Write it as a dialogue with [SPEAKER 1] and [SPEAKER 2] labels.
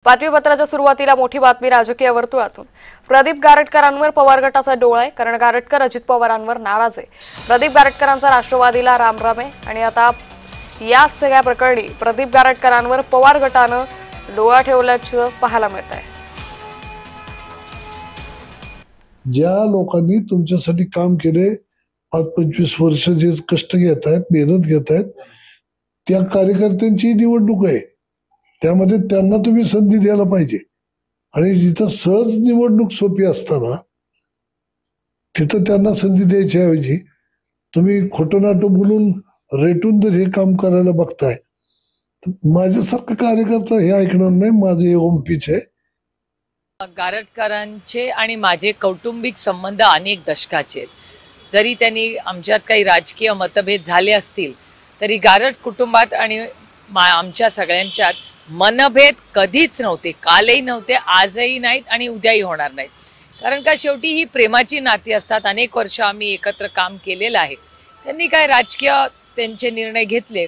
[SPEAKER 1] बातमीपत्राच्या सुरुवातीला मोठी बातमी राजकीय वर्तुळातून। प्रदीप गारटकरांवर पवार गटाचा डोळा आहे, कारण गारटकर अजित पवारांवर नाराज आहे। प्रदीप गारटकरांचा राष्ट्रवादीला रामराम आहे आणि आता याच सगळ्या प्रकरणी प्रदीप गारटकरांवर पवार गटानं डोळा ठेवल्याचं पाहायला मिळत आहे।
[SPEAKER 2] ज्या लोकांनी तुमच्यासाठी काम केले 25 वर्ष जे कष्ट घेत आहेत, मेहनत घेत आहेत, त्या कार्यकर्त्यांची निवडणूक आहे। त्यामध्ये त्यांना तुम्ही संधी द्यायला पाहिजे आणि जिथं सहज निवडणूक सोपी असताना तिथं त्यांना संधी द्यायच्या ऐवजी तुम्ही खोटं नाटं बोलून रेटून जर हे काम करायला बघताय, माझ्यासारखं कार्यकर्ता हे ऐकणार नाही। माझे ओम पिच आहे।
[SPEAKER 3] गारटकरांचे आणि माझे कौटुंबिक संबंध अनेक दशकाचे आहेत। जरी त्यांनी आमच्यात काही राजकीय मतभेद झाले असतील तरी गारट कुटुंबात आणि आमच्या सगळ्यांच्यात मनभेद कधीच नव्हते, कालही नव्हते, आजही नाहीत आणि उद्याही होणार नाहीत। कारण का शेवटी ही प्रेमाची नाती असतात। अनेक वर्ष आम्ही एकत्र काम केलेलं आहे। त्यांनी काय राजकीय त्यांचे निर्णय घेतले